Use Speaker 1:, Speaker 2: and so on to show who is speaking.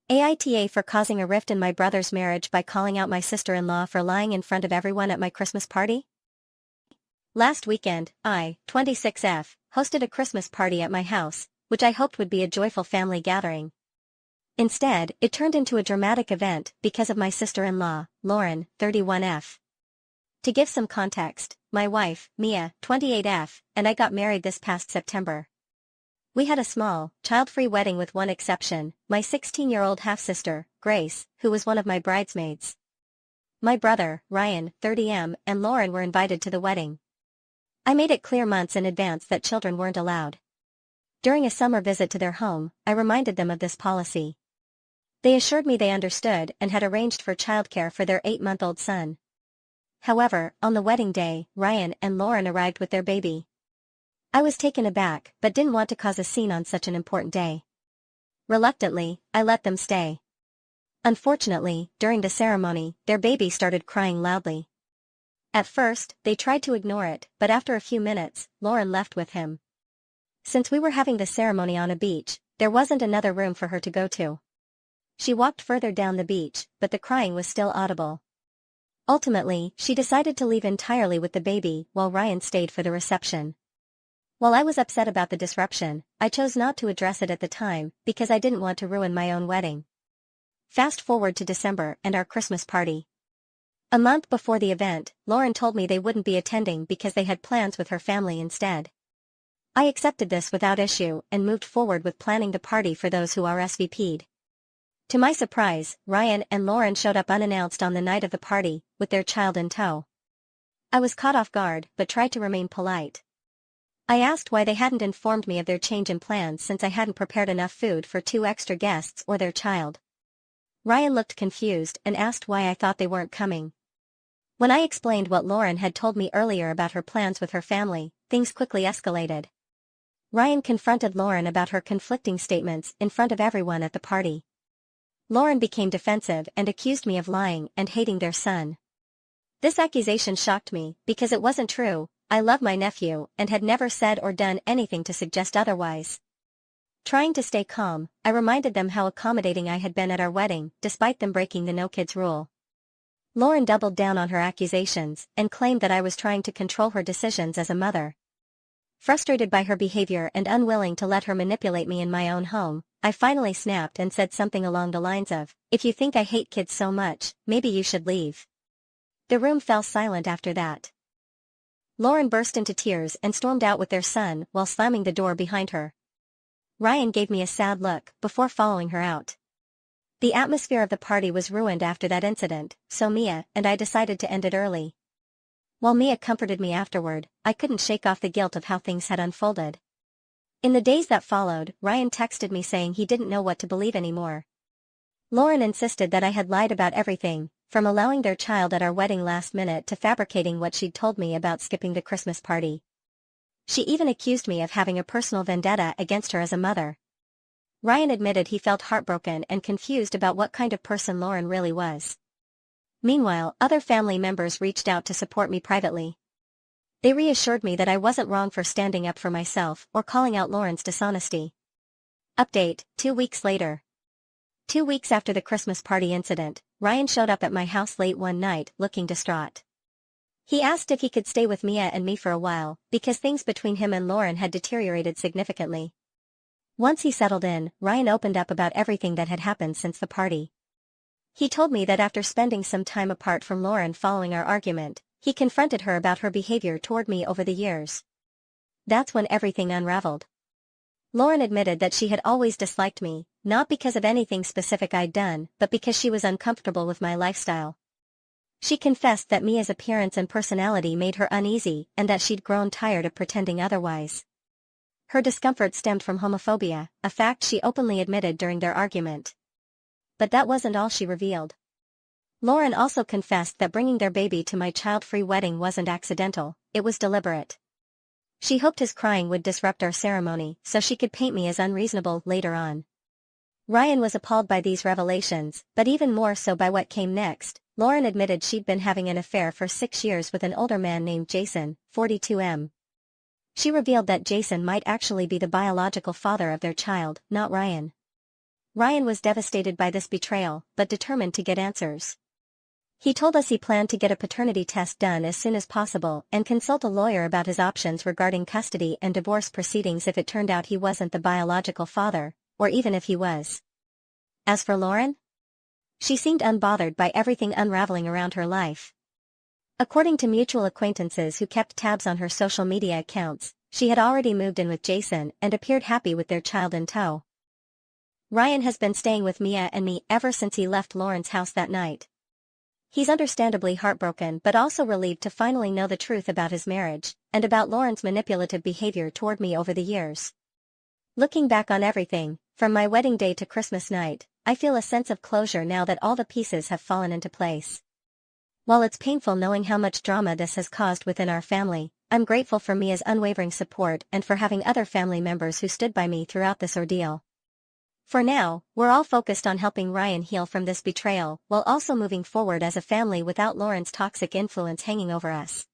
Speaker 1: AITA for causing a rift in my brother's marriage by calling out my sister-in-law for lying in front of everyone at my Christmas party? Last weekend, I, 26F, hosted a Christmas party at my house, which I hoped would be a joyful family gathering. Instead, it turned into a dramatic event because of my sister-in-law, Lauren, 31F. To give some context, my wife, Mia, 28F, and I got married this past September. We had a small, child-free wedding with one exception, my 16-year-old half-sister, Grace, who was one of my bridesmaids. My brother, Ryan, 30M, and Lauren were invited to the wedding. I made it clear months in advance that children weren't allowed. During a summer visit to their home, I reminded them of this policy. They assured me they understood and had arranged for childcare for their 8-month-old son. However, on the wedding day, Ryan and Lauren arrived with their baby. I was taken aback but didn't want to cause a scene on such an important day. Reluctantly, I let them stay. Unfortunately, during the ceremony, their baby started crying loudly. At first, they tried to ignore it, but after a few minutes, Lauren left with him. Since we were having the ceremony on a beach, there wasn't another room for her to go to. She walked further down the beach, but the crying was still audible. Ultimately, she decided to leave entirely with the baby while Ryan stayed for the reception. While I was upset about the disruption, I chose not to address it at the time because I didn't want to ruin my own wedding. Fast forward to December and our Christmas party. A month before the event, Lauren told me they wouldn't be attending because they had plans with her family instead. I accepted this without issue and moved forward with planning the party for those who RSVP'd. To my surprise, Ryan and Lauren showed up unannounced on the night of the party, with their child in tow. I was caught off guard but tried to remain polite. I asked why they hadn't informed me of their change in plans since I hadn't prepared enough food for 2 extra guests or their child. Ryan looked confused and asked why I thought they weren't coming. When I explained what Lauren had told me earlier about her plans with her family, things quickly escalated. Ryan confronted Lauren about her conflicting statements in front of everyone at the party. Lauren became defensive and accused me of lying and hating their son. This accusation shocked me because it wasn't true. I love my nephew and had never said or done anything to suggest otherwise. Trying to stay calm, I reminded them how accommodating I had been at our wedding, despite them breaking the no-kids rule. Lauren doubled down on her accusations and claimed that I was trying to control her decisions as a mother. Frustrated by her behavior and unwilling to let her manipulate me in my own home, I finally snapped and said something along the lines of, "If you think I hate kids so much, maybe you should leave." The room fell silent after that. Lauren burst into tears and stormed out with their son while slamming the door behind her. Ryan gave me a sad look before following her out. The atmosphere of the party was ruined after that incident, so Mia and I decided to end it early. While Mia comforted me afterward, I couldn't shake off the guilt of how things had unfolded. In the days that followed, Ryan texted me saying he didn't know what to believe anymore. Lauren insisted that I had lied about everything, from allowing their child at our wedding last minute to fabricating what she'd told me about skipping the Christmas party. She even accused me of having a personal vendetta against her as a mother. Ryan admitted he felt heartbroken and confused about what kind of person Lauren really was. Meanwhile, other family members reached out to support me privately. They reassured me that I wasn't wrong for standing up for myself or calling out Lauren's dishonesty. Update, 2 weeks later. 2 weeks after the Christmas party incident, Ryan showed up at my house late one night looking distraught. He asked if he could stay with Mia and me for a while, because things between him and Lauren had deteriorated significantly. Once he settled in, Ryan opened up about everything that had happened since the party. He told me that after spending some time apart from Lauren following our argument, he confronted her about her behavior toward me over the years. That's when everything unraveled. Lauren admitted that she had always disliked me, not because of anything specific I'd done, but because she was uncomfortable with my lifestyle. She confessed that Mia's appearance and personality made her uneasy and that she'd grown tired of pretending otherwise. Her discomfort stemmed from homophobia, a fact she openly admitted during their argument. But that wasn't all she revealed. Lauren also confessed that bringing their baby to my child-free wedding wasn't accidental, it was deliberate. She hoped his crying would disrupt our ceremony so she could paint me as unreasonable later on. Ryan was appalled by these revelations, but even more so by what came next. Lauren admitted she'd been having an affair for 6 years with an older man named Jason, 42M. She revealed that Jason might actually be the biological father of their child, not Ryan. Ryan was devastated by this betrayal, but determined to get answers. He told us he planned to get a paternity test done as soon as possible and consult a lawyer about his options regarding custody and divorce proceedings if it turned out he wasn't the biological father, or even if he was. As for Lauren? She seemed unbothered by everything unraveling around her life. According to mutual acquaintances who kept tabs on her social media accounts, she had already moved in with Jason and appeared happy with their child in tow. Ryan has been staying with Mia and me ever since he left Lauren's house that night. He's understandably heartbroken but also relieved to finally know the truth about his marriage, and about Lauren's manipulative behavior toward me over the years. Looking back on everything, from my wedding day to Christmas night, I feel a sense of closure now that all the pieces have fallen into place. While it's painful knowing how much drama this has caused within our family, I'm grateful for Mia's unwavering support and for having other family members who stood by me throughout this ordeal. For now, we're all focused on helping Ryan heal from this betrayal while also moving forward as a family without Lauren's toxic influence hanging over us.